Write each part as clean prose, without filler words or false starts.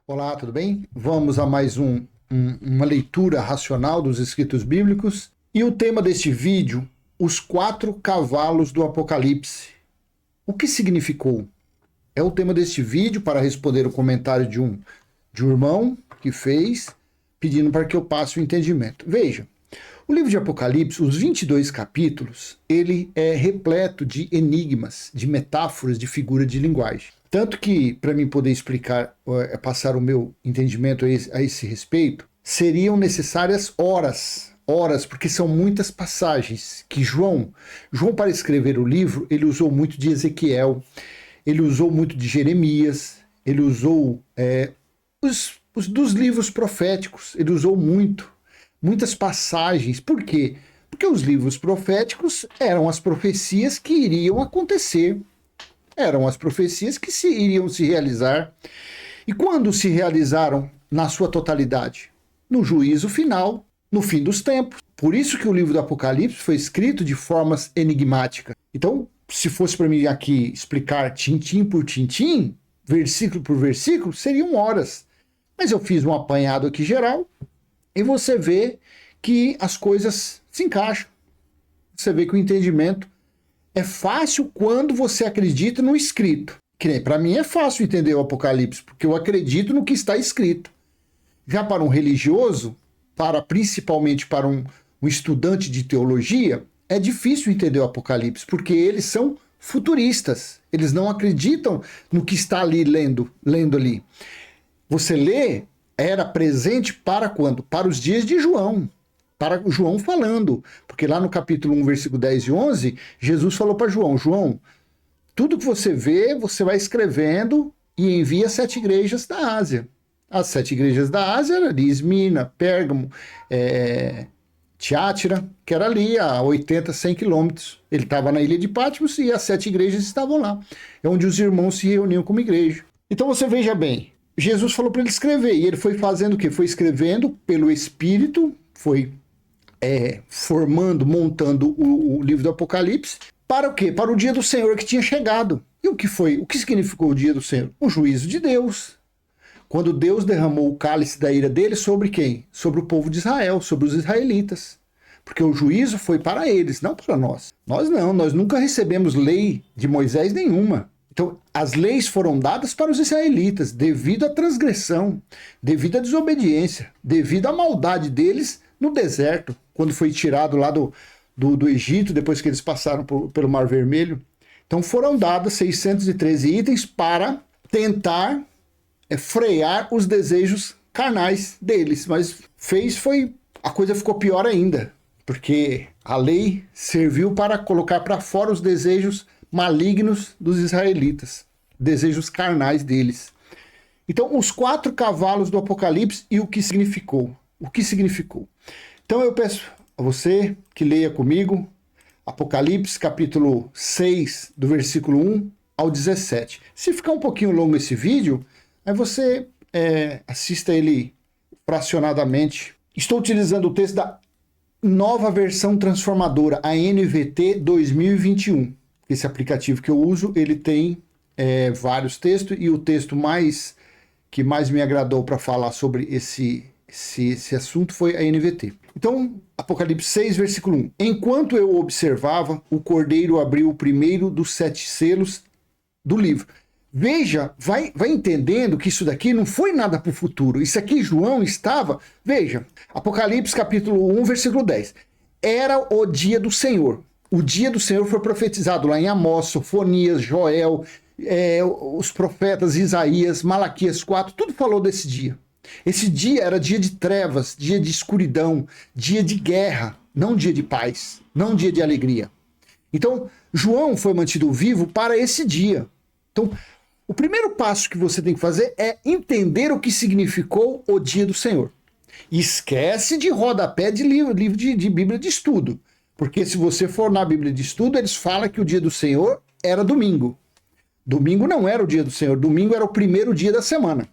Olá, tudo bem? Vamos a mais uma leitura racional dos escritos bíblicos. E o tema deste vídeo, os 4 cavalos do Apocalipse. O que significou? É o tema deste vídeo para responder o comentário de um irmão que fez, pedindo para que eu passe o entendimento. Veja, o livro de Apocalipse, os 22 capítulos, ele é repleto de enigmas, de metáforas, de figura de linguagem. Tanto que, para mim poder explicar, passar o meu entendimento a esse respeito, seriam necessárias horas, porque são muitas passagens que João, para escrever o livro, ele usou muito de Ezequiel, ele usou muito de Jeremias, ele usou dos livros proféticos, ele usou muitas passagens. Por quê? Porque os livros proféticos eram as profecias que iriam acontecer. Eram as profecias que iriam se realizar. E quando se realizaram na sua totalidade? No juízo final, no fim dos tempos. Por isso que o livro do Apocalipse foi escrito de formas enigmáticas. Então, se fosse para mim aqui explicar tintim por tintim, versículo por versículo, seriam horas. Mas eu fiz um apanhado aqui geral e você vê que as coisas se encaixam. Você vê que o entendimento é fácil quando você acredita no escrito. Que nem para mim é fácil entender o Apocalipse, porque eu acredito no que está escrito. Já para um religioso, principalmente para um estudante de teologia, é difícil entender o Apocalipse, porque eles são futuristas. Eles não acreditam no que está ali lendo ali. Você lê, era presente para quando? Para os dias de João. Para João falando, porque lá no capítulo 1, versículo 10 e 11, Jesus falou para João, tudo que você vê, você vai escrevendo e envia 7 igrejas da Ásia. As 7 igrejas da Ásia eram ali, Esmirna, Pérgamo, Tiátira, que era ali a 80, 100 quilômetros. Ele estava na ilha de Patmos e as 7 igrejas estavam lá. É onde os irmãos se reuniam como igreja. Então você veja bem, Jesus falou para ele escrever, e ele foi fazendo o quê? Foi escrevendo pelo Espírito, foi formando, montando o livro do Apocalipse, para o quê? Para o dia do Senhor que tinha chegado. E o que foi? O que significou o dia do Senhor? O juízo de Deus. Quando Deus derramou o cálice da ira dele sobre quem? Sobre o povo de Israel, sobre os israelitas. Porque o juízo foi para eles, não para nós. Nós nunca recebemos lei de Moisés nenhuma. Então, as leis foram dadas para os israelitas devido à transgressão, devido à desobediência, devido à maldade deles no deserto, quando foi tirado lá do Egito, depois que eles passaram pelo Mar Vermelho. Então foram dados 613 itens para tentar frear os desejos carnais deles. Mas a coisa ficou pior ainda, porque a lei serviu para colocar para fora os desejos malignos dos israelitas, desejos carnais deles. Então, os 4 cavalos do Apocalipse e o que significou. Então eu peço a você que leia comigo Apocalipse capítulo 6, do versículo 1 ao 17. Se ficar um pouquinho longo esse vídeo, aí você assista ele fracionadamente. Estou utilizando o texto da nova versão transformadora, a NVT 2021. Esse aplicativo que eu uso, ele tem vários textos, e o texto que mais me agradou para falar sobre esse assunto foi a NVT. Então, Apocalipse 6, versículo 1. Enquanto eu observava, o cordeiro abriu o primeiro dos 7 selos do livro. Veja, vai entendendo que isso daqui não foi nada para o futuro. Isso aqui João estava... Veja, Apocalipse capítulo 1, versículo 10. Era o dia do Senhor. O dia do Senhor foi profetizado lá em Amós, Sofonias, Joel, os profetas Isaías, Malaquias 4, tudo falou desse dia. Esse dia era dia de trevas, dia de escuridão, dia de guerra, não dia de paz, não dia de alegria. Então, João foi mantido vivo para esse dia. Então, o primeiro passo que você tem que fazer é entender o que significou o dia do Senhor. Esquece de rodapé de livro de Bíblia de estudo. Porque se você for na Bíblia de estudo, eles falam que o dia do Senhor era domingo. Domingo não era o dia do Senhor, domingo era o primeiro dia da semana.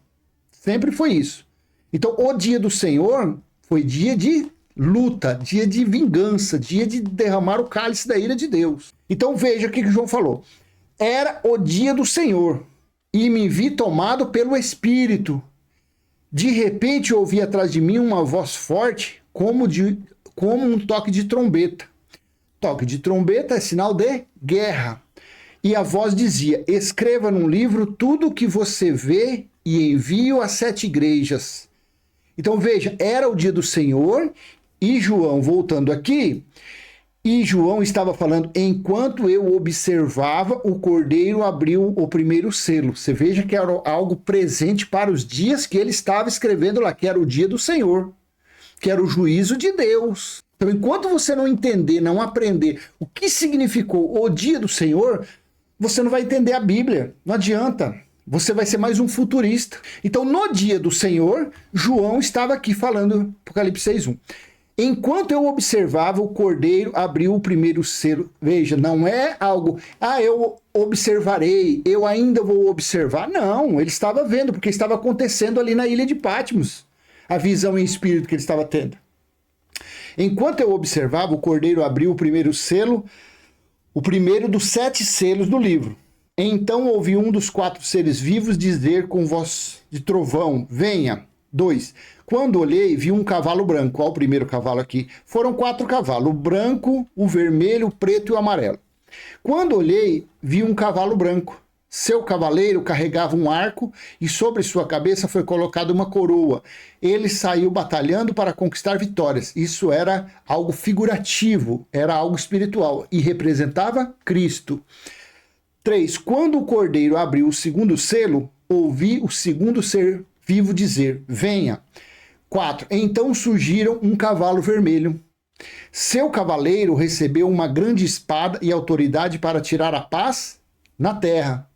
Sempre foi isso. Então, o dia do Senhor foi dia de luta, dia de vingança, dia de derramar o cálice da ira de Deus. Então, veja o que João falou. Era o dia do Senhor, e me vi tomado pelo Espírito, De repente ouvi atrás de mim uma voz forte, como um toque de trombeta. Toque de trombeta é sinal de guerra. E a voz dizia: escreva num livro tudo o que você vê e envie-o às 7 igrejas. Então veja, era o dia do Senhor, e João, voltando aqui, e João estava falando: enquanto eu observava, o cordeiro abriu o primeiro selo. Você veja que era algo presente para os dias que ele estava escrevendo lá, que era o dia do Senhor, que era o juízo de Deus. Então, enquanto você não entender, não aprender o que significou o dia do Senhor, você não vai entender a Bíblia. Não adianta. Você vai ser mais um futurista. Então, no dia do Senhor, João estava aqui falando, Apocalipse 6:1. Enquanto eu observava, o cordeiro abriu o primeiro selo. Veja, não é algo, eu observarei, eu ainda vou observar. Não, ele estava vendo, porque estava acontecendo ali na ilha de Patmos, a visão em espírito que ele estava tendo. Enquanto eu observava, o cordeiro abriu o primeiro selo, o primeiro dos 7 selos do livro. Então ouvi um dos 4 seres vivos dizer com voz de trovão: venha. 2. Quando olhei, vi um cavalo branco. Olha o primeiro cavalo aqui. Foram 4 cavalos: o branco, o vermelho, o preto e o amarelo. Quando olhei, vi um cavalo branco. Seu cavaleiro carregava um arco e sobre sua cabeça foi colocada uma coroa. Ele saiu batalhando para conquistar vitórias. Isso era algo figurativo, era algo espiritual e representava Cristo. 3. Quando o cordeiro abriu o segundo selo, ouvi o segundo ser vivo dizer: venha. 4. Então surgiram um cavalo vermelho. Seu cavaleiro recebeu uma grande espada e autoridade para tirar a paz na terra.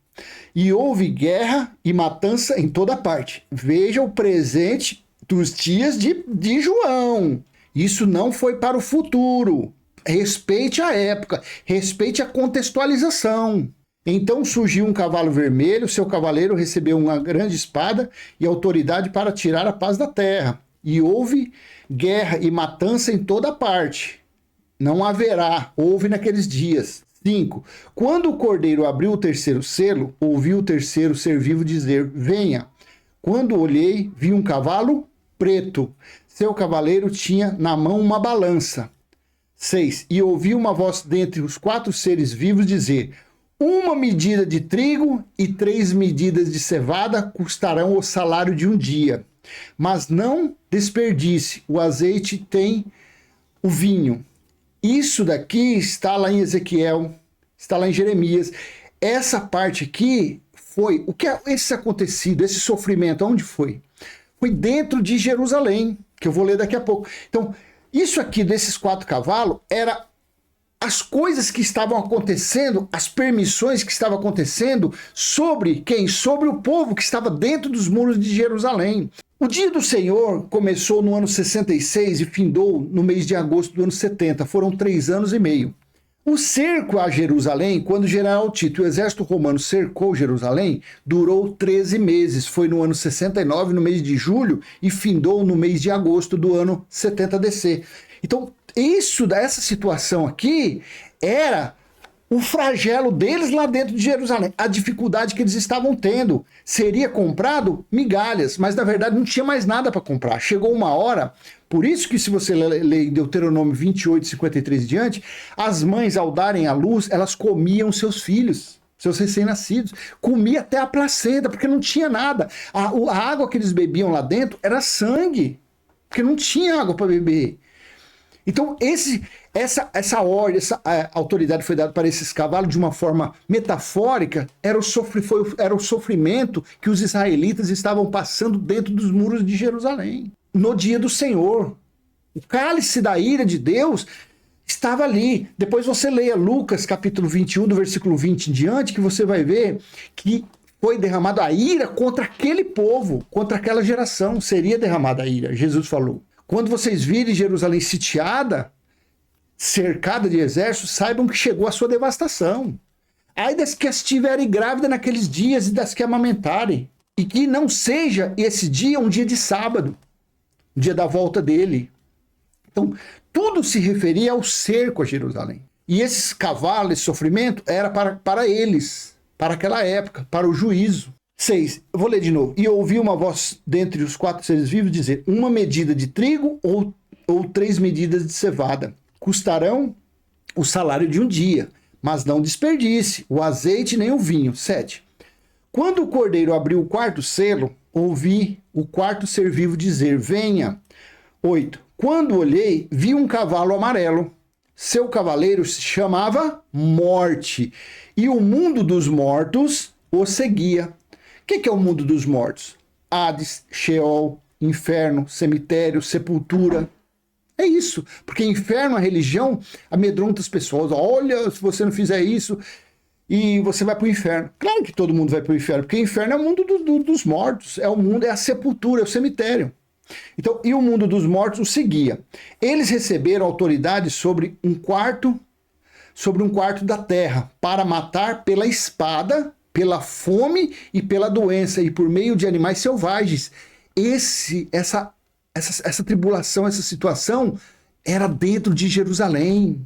E houve guerra e matança em toda parte. Veja o presente dos dias de João. Isso não foi para o futuro. Respeite a época, respeite a contextualização. Então surgiu um cavalo vermelho, seu cavaleiro recebeu uma grande espada e autoridade para tirar a paz da terra. E houve guerra e matança em toda parte. Não haverá, houve naqueles dias. 5. Quando o cordeiro abriu o terceiro selo, ouvi o terceiro ser vivo dizer: venha. Quando olhei, vi um cavalo preto. Seu cavaleiro tinha na mão uma balança. 6. E ouvi uma voz dentre os 4 seres vivos dizer: uma medida de trigo e 3 medidas de cevada custarão o salário de um dia. Mas não desperdice, o azeite tem o vinho. Isso daqui está lá em Ezequiel, está lá em Jeremias. Essa parte aqui foi, o que é esse acontecido, esse sofrimento, onde foi? Foi dentro de Jerusalém, que eu vou ler daqui a pouco. Então, isso aqui desses 4 cavalos era as coisas que estavam acontecendo, as permissões que estavam acontecendo sobre quem? Sobre o povo que estava dentro dos muros de Jerusalém. O dia do Senhor começou no ano 66 e findou no mês de agosto do ano 70. Foram 3 anos e meio. O cerco a Jerusalém, quando o general Tito e o exército romano cercou Jerusalém, durou 13 meses. Foi no ano 69, no mês de julho, e findou no mês de agosto do ano 70 DC. Então, essa situação aqui era o flagelo deles lá dentro de Jerusalém, a dificuldade que eles estavam tendo. Seria comprado migalhas, mas na verdade não tinha mais nada para comprar. Chegou uma hora, por isso que se você ler em Deuteronômio 28, 53 e diante, as mães ao darem à luz, elas comiam seus filhos, seus recém-nascidos, comia até a placenta, porque não tinha nada. A água que eles bebiam lá dentro era sangue, porque não tinha água para beber. Então, essa ordem, essa autoridade foi dada para esses cavalos de uma forma metafórica, era o sofrimento que os israelitas estavam passando dentro dos muros de Jerusalém, no dia do Senhor. O cálice da ira de Deus estava ali. Depois você leia Lucas, capítulo 21, do versículo 20 em diante, que você vai ver que foi derramada a ira contra aquele povo, contra aquela geração. Seria derramada a ira, Jesus falou. Quando vocês virem Jerusalém sitiada, cercada de exércitos, saibam que chegou a sua devastação. Ai das que estiverem grávidas naqueles dias e das que amamentarem. E que não seja esse dia um dia de sábado, o dia da volta dele. Então, tudo se referia ao cerco a Jerusalém. E esses cavalos, esse sofrimento, era para eles, para aquela época, para o juízo. 6, eu vou ler de novo. E ouvi uma voz dentre os 4 seres vivos dizer: uma medida de trigo ou 3 medidas de cevada custarão o salário de um dia, mas não desperdice o azeite nem o vinho. 7. Quando o cordeiro abriu o 4º selo, ouvi o 4º ser vivo dizer: venha. 8. Quando olhei, vi um cavalo amarelo. Seu cavaleiro se chamava Morte, e o mundo dos mortos o seguia. O que é o mundo dos mortos? Hades, Sheol, inferno, cemitério, sepultura. É isso, porque inferno, a religião, amedronta as pessoas. Olha, se você não fizer isso, e você vai para o inferno. Claro que todo mundo vai para o inferno, porque o inferno é o mundo dos mortos, é o mundo, é a sepultura, é o cemitério. Então, e o mundo dos mortos o seguia. Eles receberam autoridade sobre um quarto da terra, para matar pela espada, pela fome e pela doença, e por meio de animais selvagens. Essa tribulação, essa situação era dentro de Jerusalém,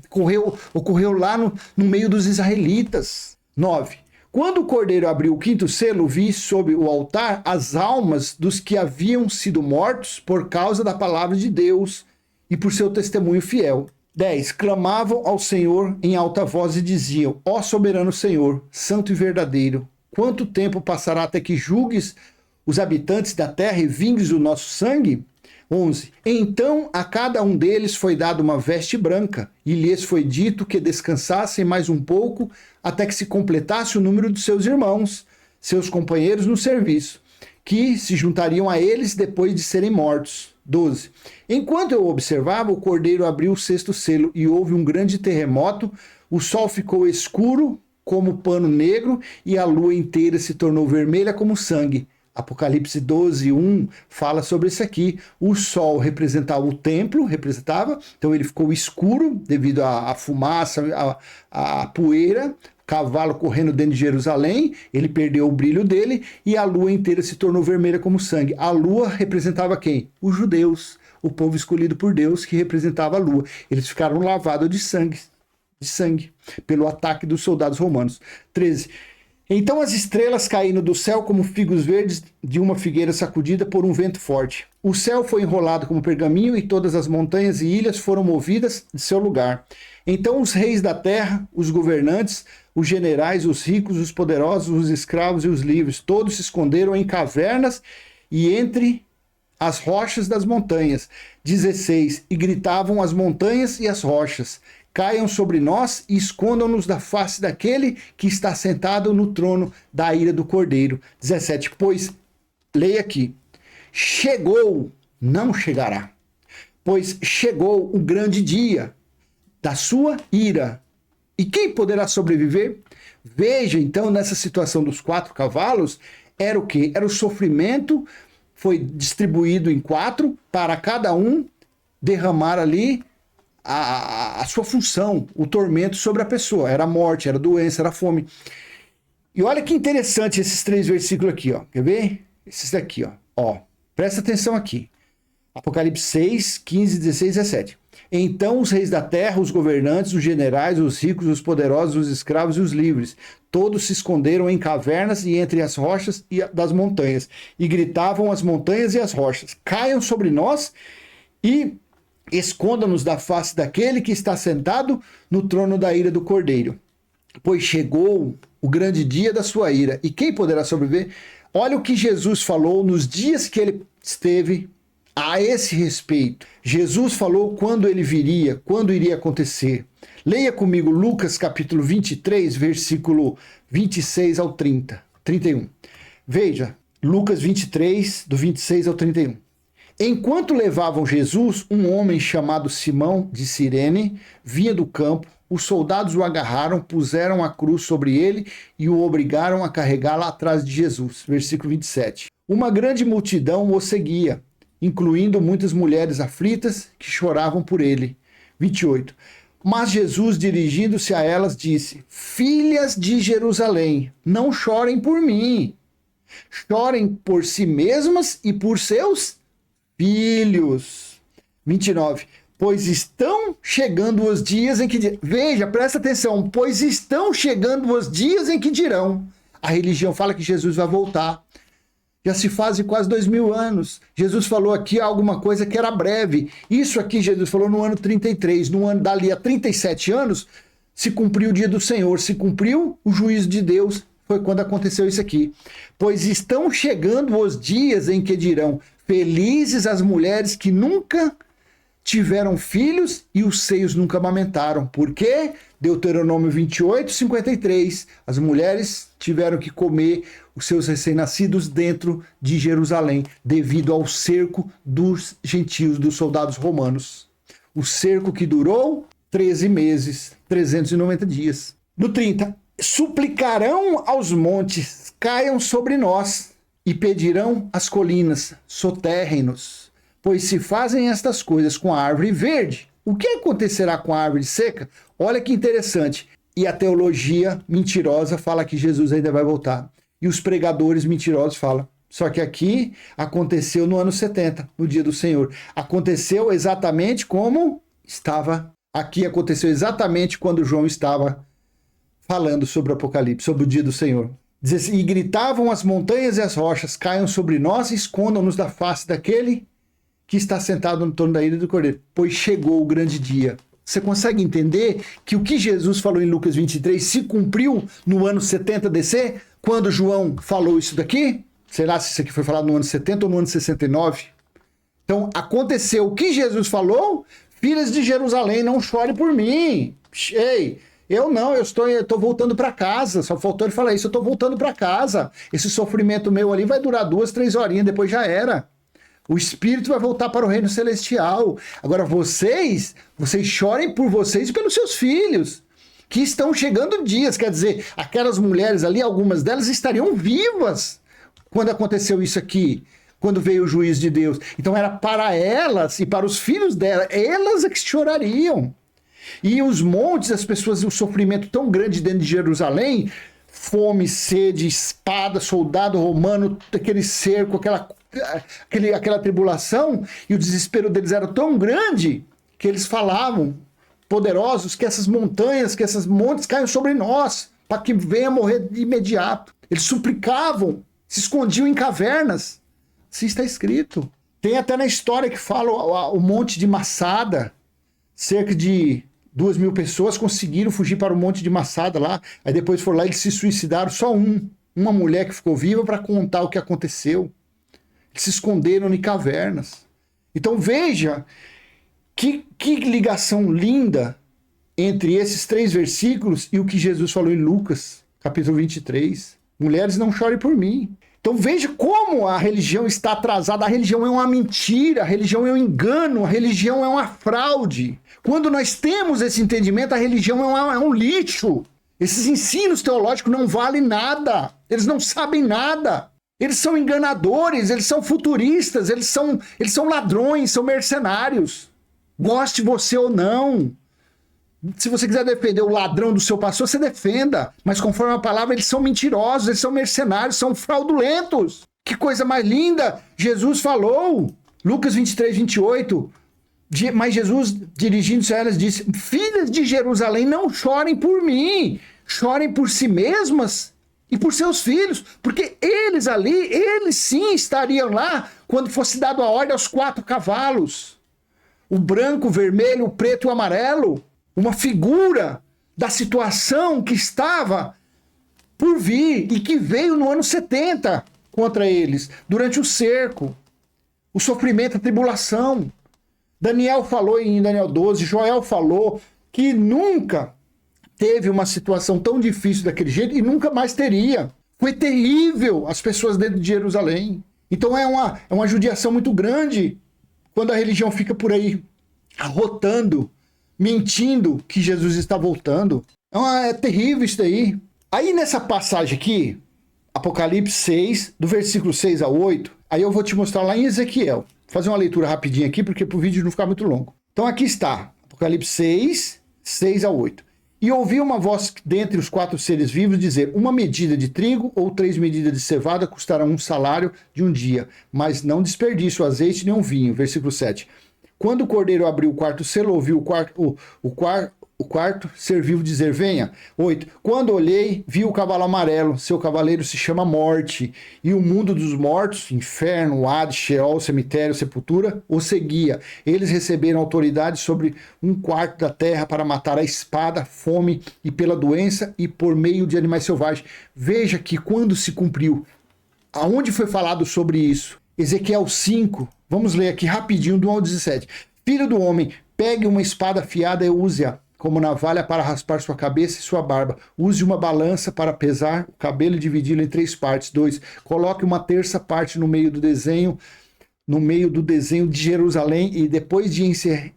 ocorreu lá no meio dos israelitas. 9. Quando o cordeiro abriu o 5º selo, vi sob o altar as almas dos que haviam sido mortos por causa da palavra de Deus e por seu testemunho fiel. 10. Clamavam ao Senhor em alta voz e diziam: ó soberano Senhor, santo e verdadeiro, quanto tempo passará até que julgues os habitantes da terra e vingues o nosso sangue? 11. Então a cada um deles foi dada uma veste branca, e lhes foi dito que descansassem mais um pouco, até que se completasse o número de seus irmãos, seus companheiros no serviço, que se juntariam a eles depois de serem mortos. 12. Enquanto eu observava, o cordeiro abriu o 6º selo, e houve um grande terremoto, o sol ficou escuro como pano negro, e a lua inteira se tornou vermelha como sangue. Apocalipse 12, 1 fala sobre isso aqui. O sol representava o templo, então ele ficou escuro devido à fumaça, à poeira, cavalo correndo dentro de Jerusalém, ele perdeu o brilho dele, e a lua inteira se tornou vermelha como sangue. A lua representava quem? Os judeus, o povo escolhido por Deus, que representava a lua. Eles ficaram lavados de sangue, pelo ataque dos soldados romanos. 13. Então as estrelas caíram do céu como figos verdes de uma figueira sacudida por um vento forte. O céu foi enrolado como pergaminho, e todas as montanhas e ilhas foram movidas de seu lugar. Então os reis da terra, os governantes, os generais, os ricos, os poderosos, os escravos e os livres, todos se esconderam em cavernas e entre as rochas das montanhas. 16. E gritavam as montanhas e as rochas: caiam sobre nós e escondam-nos da face daquele que está sentado no trono da ira do Cordeiro. 17. Pois, leia aqui, chegou, não chegará, pois chegou o grande dia da sua ira. E quem poderá sobreviver? Veja, então, nessa situação dos 4 cavalos, era o quê? Era o sofrimento, foi distribuído em 4, para cada um derramar ali a sua função, o tormento sobre a pessoa. Era a morte, era a doença, era a fome. E olha que interessante esses 3 versículos aqui, ó. Quer ver? Esses daqui, ó. Presta atenção aqui. Apocalipse 6, 15, 16 e 17. Então os reis da terra, os governantes, os generais, os ricos, os poderosos, os escravos e os livres, todos se esconderam em cavernas e entre as rochas das montanhas, e gritavam as montanhas e as rochas: caiam sobre nós e esconda-nos da face daquele que está sentado no trono da ira do Cordeiro. Pois chegou o grande dia da sua ira, e quem poderá sobreviver? Olha o que Jesus falou nos dias que ele esteve a esse respeito. Jesus falou quando ele viria, quando iria acontecer. Leia comigo Lucas capítulo 23, versículo 26 ao 31. Veja, Lucas 23, do 26 ao 31. Enquanto levavam Jesus, um homem chamado Simão de Cirene vinha do campo. Os soldados o agarraram, puseram a cruz sobre ele e o obrigaram a carregá-la atrás de Jesus. Versículo 27. Uma grande multidão o seguia, incluindo muitas mulheres aflitas que choravam por ele. 28. Mas Jesus, dirigindo-se a elas, disse: filhas de Jerusalém, não chorem por mim. Chorem por si mesmas e por seus filhos. 29. Pois estão chegando os dias em que... Veja, presta atenção. Pois estão chegando os dias em que dirão: A religião fala que Jesus vai voltar. Já se fazem quase 2000 anos. Jesus falou aqui alguma coisa que era breve. Isso aqui Jesus falou no ano 33. No ano dali a 37 anos, se cumpriu o dia do Senhor. Se cumpriu o juízo de Deus. Foi quando aconteceu isso aqui. Pois estão chegando os dias em que dirão: felizes as mulheres que nunca tiveram filhos e os seios nunca amamentaram. Por quê? Deuteronômio 28, 53. As mulheres tiveram que comer os seus recém-nascidos dentro de Jerusalém, devido ao cerco dos gentios, dos soldados romanos. O cerco que durou 13 meses, 390 dias. No 30, suplicarão aos montes, caiam sobre nós, e pedirão às colinas, soterrem-nos. Pois se fazem estas coisas com a árvore verde, o que acontecerá com a árvore seca? Olha que interessante. E a teologia mentirosa fala que Jesus ainda vai voltar. E os pregadores mentirosos falam. Só que aqui aconteceu no ano 70, no dia do Senhor. Aconteceu exatamente como estava. Aqui aconteceu exatamente quando João estava falando sobre o Apocalipse, sobre o dia do Senhor. Diz assim: e gritavam as montanhas e as rochas, caiam sobre nós e escondam-nos da face daquele que está sentado no trono da ira do Cordeiro, pois chegou o grande dia. Você consegue entender que o que Jesus falou em Lucas 23 se cumpriu no ano 70 DC? Quando João falou isso daqui? Sei lá se isso aqui foi falado no ano 70 ou no ano 69. Então, aconteceu o que Jesus falou: filhas de Jerusalém, não chore por mim. Ei, eu estou voltando para casa. Só faltou ele falar isso: eu estou voltando para casa. Esse sofrimento meu ali vai durar 2, 3 horinhas, depois já era. O espírito vai voltar para o reino celestial. Agora vocês chorem por vocês e pelos seus filhos, que estão chegando dias. Quer dizer, aquelas mulheres ali, algumas delas estariam vivas quando aconteceu isso aqui, quando veio o juízo de Deus. Então era para elas e para os filhos delas, elas é que chorariam. E os montes, as pessoas, o sofrimento tão grande dentro de Jerusalém, fome, sede, espada, soldado romano, aquele cerco, aquela tribulação, e o desespero deles era tão grande que eles falavam, poderosos, que essas montanhas, que esses montes caiam sobre nós, para que venha morrer de imediato. Eles suplicavam, se escondiam em cavernas. Assim está escrito. Tem até na história que fala o monte de Massada, cerca de 2.000 pessoas conseguiram fugir para o monte de Massada lá, aí depois foram lá e eles se suicidaram, só uma mulher que ficou viva para contar o que aconteceu. Eles se esconderam em cavernas. Então veja que ligação linda entre esses 3 versículos e o que Jesus falou em Lucas, capítulo 23. Mulheres, não chorem por mim. Então veja como a religião está atrasada. A religião é uma mentira, a religião é um engano, a religião é uma fraude. Quando nós temos esse entendimento, a religião é um lixo. Esses ensinos teológicos não valem nada. Eles não sabem nada. Eles são enganadores, eles são futuristas, eles são ladrões, são mercenários. Goste você ou não. Se você quiser defender o ladrão do seu pastor, você defenda. Mas conforme a palavra, eles são mentirosos, eles são mercenários, são fraudulentos. Que coisa mais linda! Jesus falou, Lucas 23, 28. Mas Jesus, dirigindo-se a elas, disse: filhas de Jerusalém, não chorem por mim. Chorem por si mesmas e por seus filhos. Porque eles sim estariam lá quando fosse dado a ordem aos 4 cavalos. O branco, o vermelho, o preto e o amarelo. Uma figura da situação que estava por vir e que veio no ano 70 contra eles, durante o cerco, o sofrimento, a tribulação. Daniel falou em Daniel 12, Joel falou que nunca teve uma situação tão difícil daquele jeito e nunca mais teria. Foi terrível as pessoas dentro de Jerusalém. Então é uma judiação muito grande quando a religião fica por aí arrotando, mentindo que Jesus está voltando. É terrível isso daí. Aí nessa passagem aqui, Apocalipse 6, do versículo 6 a 8, aí eu vou te mostrar lá em Ezequiel. Vou fazer uma leitura rapidinha aqui, porque para o vídeo não ficar muito longo. Então aqui está, Apocalipse 6, 6 a 8. E ouvi uma voz dentre os 4 seres vivos dizer: uma medida de trigo ou 3 medidas de cevada custarão um salário de um dia, mas não desperdice o azeite nem o vinho. Versículo 7. Quando o cordeiro abriu o quarto selo, ouviu O quarto, ser vivo dizer venha. 8. Quando olhei, vi o cavalo amarelo, seu cavaleiro se chama Morte, e o mundo dos mortos, inferno, Hades, Sheol, cemitério, sepultura, o seguia. Eles receberam autoridade sobre um quarto da terra para matar a espada, fome e pela doença e por meio de animais selvagens. Veja que quando se cumpriu, aonde foi falado sobre isso? Ezequiel 5, vamos ler aqui rapidinho do 1 ao 17. Filho do homem, pegue uma espada afiada e use-a como navalha para raspar sua cabeça e sua barba. Use uma balança para pesar o cabelo e dividi-lo em 3 partes. 2. Coloque uma terça parte no meio do desenho de Jerusalém e depois de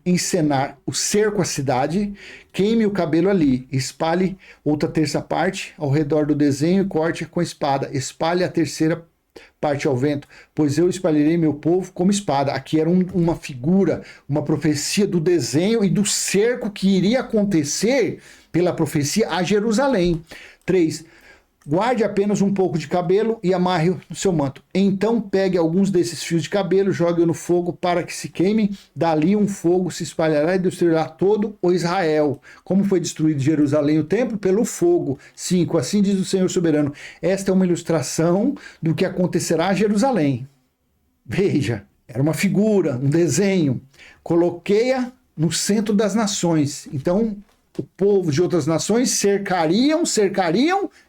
encenar o cerco à cidade, queime o cabelo ali. Espalhe outra terça parte ao redor do desenho e corte com a espada. Espalhe a terceira parte ao vento, pois eu espalharei meu povo como espada. Aqui era uma figura, uma profecia do desenho e do cerco que iria acontecer pela profecia a Jerusalém. 3. Guarde apenas um pouco de cabelo e amarre-o no seu manto. Então pegue alguns desses fios de cabelo, jogue-o no fogo para que se queime. Dali um fogo se espalhará e destruirá todo o Israel. Como foi destruído Jerusalém, o templo? Pelo fogo. 5. Assim diz o Senhor soberano. Esta é uma ilustração do que acontecerá a Jerusalém. Veja, era uma figura, um desenho. Coloquei-a no centro das nações. Então o povo de outras nações cercariam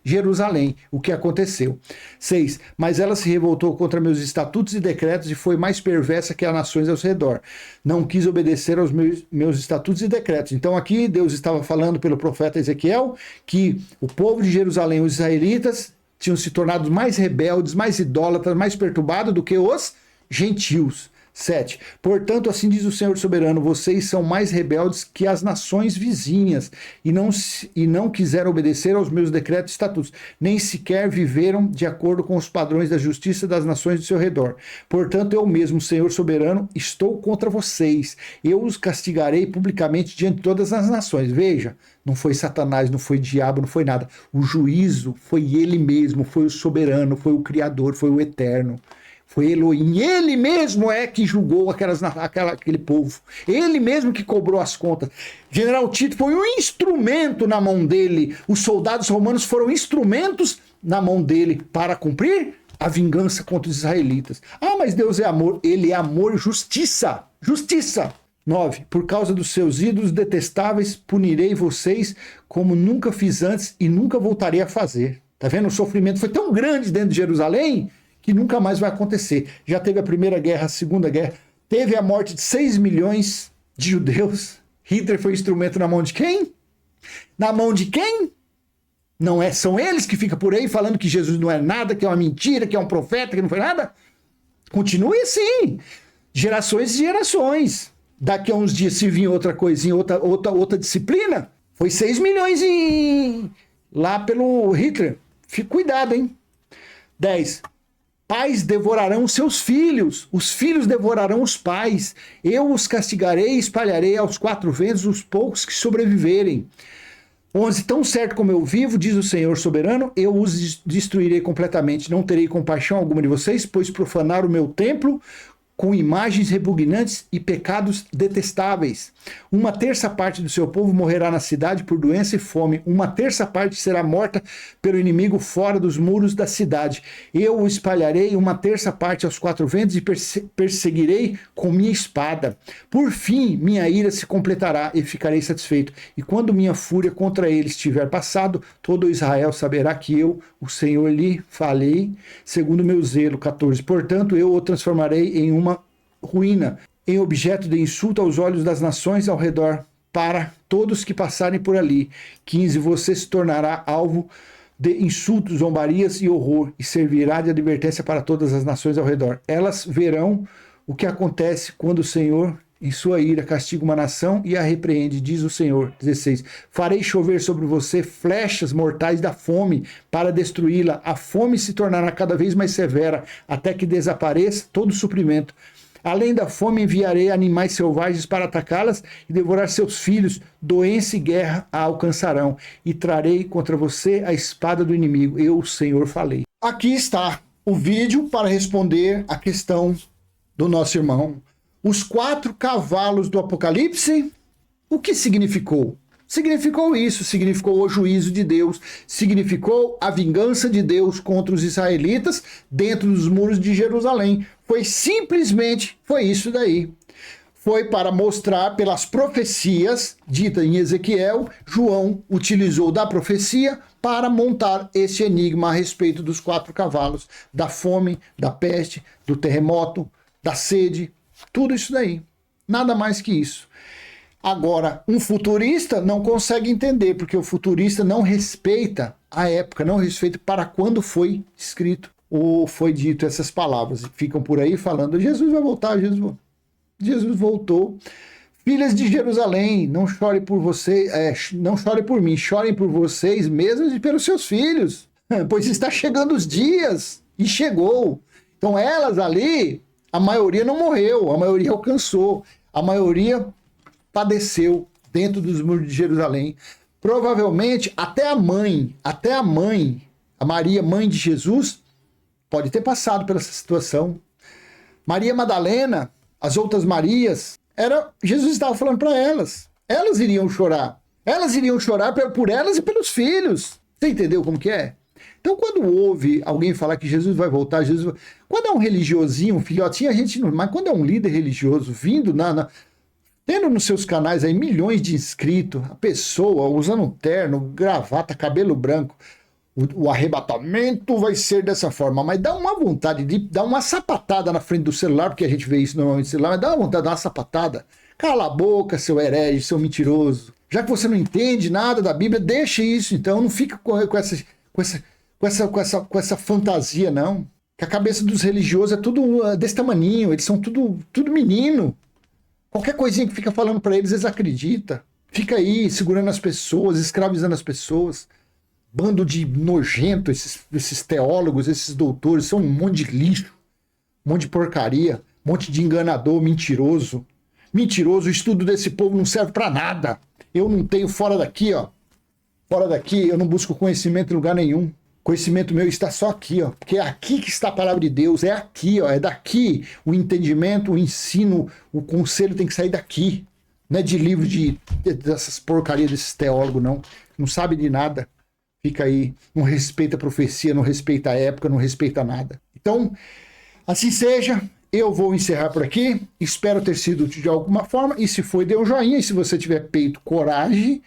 Jerusalém, o que aconteceu. 6. Mas ela se revoltou contra meus estatutos e decretos e foi mais perversa que as nações ao seu redor. Não quis obedecer aos meus estatutos e decretos. Então aqui Deus estava falando pelo profeta Ezequiel que o povo de Jerusalém, os israelitas, tinham se tornado mais rebeldes, mais idólatras, mais perturbados do que os gentios. 7. Portanto, assim diz o Senhor soberano, vocês são mais rebeldes que as nações vizinhas e não quiseram obedecer aos meus decretos e estatutos, nem sequer viveram de acordo com os padrões da justiça das nações do seu redor. Portanto, eu mesmo, Senhor soberano, estou contra vocês. Eu os castigarei publicamente diante de todas as nações. Veja, não foi Satanás, não foi diabo, não foi nada. O juízo foi ele mesmo, foi o soberano, foi o Criador, foi o Eterno. Foi Elohim, ele mesmo é que julgou aquele povo. Ele mesmo que cobrou as contas. General Tito foi um instrumento na mão dele. Os soldados romanos foram instrumentos na mão dele para cumprir a vingança contra os israelitas. Ah, mas Deus é amor. Ele é amor e justiça. Justiça. 9. Por causa dos seus ídolos detestáveis, punirei vocês como nunca fiz antes e nunca voltarei a fazer. Tá vendo? O sofrimento foi tão grande dentro de Jerusalém que nunca mais vai acontecer. Já teve a Primeira Guerra, a Segunda Guerra, teve a morte de 6 milhões de judeus. Hitler foi instrumento na mão de quem? Na mão de quem? Não é, são eles que ficam por aí falando que Jesus não é nada, que é uma mentira, que é um profeta, que não foi nada? Continue assim. Gerações e gerações. Daqui a uns dias, se vir outra coisinha, outra disciplina, foi 6 milhões lá pelo Hitler. Fique cuidado, hein? 10. Pais devorarão seus filhos, os filhos devorarão os pais. Eu os castigarei e espalharei aos 4 ventos os poucos que sobreviverem. 11. Tão certo como eu vivo, diz o Senhor soberano, eu os destruirei completamente. Não terei compaixão alguma de vocês, pois profanaram o meu templo com imagens repugnantes e pecados detestáveis. 1/3 parte do seu povo morrerá na cidade por doença e fome. 1/3 parte será morta pelo inimigo fora dos muros da cidade. Eu o espalharei 1/3 parte aos 4 ventos e perseguirei com minha espada. Por fim, minha ira se completará e ficarei satisfeito. E quando minha fúria contra eles tiver passado, todo Israel saberá que eu, o Senhor, lhe falei segundo meu zelo. 14. Portanto, eu o transformarei em uma ruína, em objeto de insulto aos olhos das nações ao redor, para todos que passarem por ali. 15. Você se tornará alvo de insultos, zombarias e horror, e servirá de advertência para todas as nações ao redor. Elas verão o que acontece quando o Senhor, em sua ira, castiga uma nação e a repreende, diz o Senhor. 16. Farei chover sobre você flechas mortais da fome para destruí-la. A fome se tornará cada vez mais severa, até que desapareça todo o suprimento. Além da fome, enviarei animais selvagens para atacá-las e devorar seus filhos. Doença e guerra a alcançarão. E trarei contra você a espada do inimigo. Eu, o Senhor, falei. Aqui está o vídeo para responder a questão do nosso irmão. Os 4 cavalos do Apocalipse, o que significou? Significou isso, significou o juízo de Deus, significou a vingança de Deus contra os israelitas dentro dos muros de Jerusalém. Foi isso daí. Foi para mostrar pelas profecias ditas em Ezequiel, João utilizou da profecia para montar esse enigma a respeito dos 4 cavalos, da fome, da peste, do terremoto, da sede, tudo isso daí. Nada mais que isso. Agora, um futurista não consegue entender, porque o futurista não respeita a época, não respeita para quando foi escrito ou foi dito essas palavras. Ficam por aí falando, Jesus vai voltar, Jesus voltou. Filhas de Jerusalém, não chore por vocês, não chore por mim, chorem por vocês mesmos e pelos seus filhos, pois está chegando os dias, e chegou. Então elas ali, a maioria não morreu, a maioria alcançou, a maioria padeceu dentro dos muros de Jerusalém. Provavelmente até a mãe, a Maria, mãe de Jesus, pode ter passado por essa situação. Maria Madalena, as outras Marias, Jesus estava falando para elas. Elas iriam chorar. Elas iriam chorar por elas e pelos filhos. Você entendeu como que é? Então, quando ouve alguém falar que Jesus vai voltar, quando é um religiosinho, um filhotinho, a gente não... Mas quando é um líder religioso vindo tendo nos seus canais aí milhões de inscritos, a pessoa usando um terno, gravata, cabelo branco, o arrebatamento vai ser dessa forma, mas dá uma vontade de dar uma sapatada na frente do celular, porque a gente vê isso normalmente no celular, mas dá uma vontade de dar uma sapatada. Cala a boca, seu herege, seu mentiroso. Já que você não entende nada da Bíblia, deixa isso, então, não fica com essa fantasia, não. Que a cabeça dos religiosos é tudo desse tamaninho, eles são tudo menino. Qualquer coisinha que fica falando para eles acreditam. Fica aí segurando as pessoas, escravizando as pessoas. Bando de nojento, esses teólogos, esses doutores, são um monte de lixo, um monte de porcaria, um monte de enganador, mentiroso. Mentiroso, o estudo desse povo não serve para nada. Eu não tenho fora daqui, eu não busco conhecimento em lugar nenhum. Conhecimento meu está só aqui, porque é aqui que está a palavra de Deus, é aqui, é daqui o entendimento, o ensino, o conselho tem que sair daqui. Não é de livro dessas porcarias desses teólogos, não sabe de nada. Fica aí, não respeita a profecia, não respeita a época, não respeita nada. Então, assim seja, eu vou encerrar por aqui. Espero ter sido útil de alguma forma. E se foi, dê um joinha. E se você tiver peito, coragem,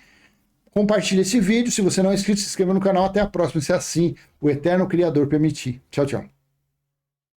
compartilhe esse vídeo. Se você não é inscrito, se inscreva no canal. Até a próxima, se assim o eterno Criador permitir. Tchau, tchau.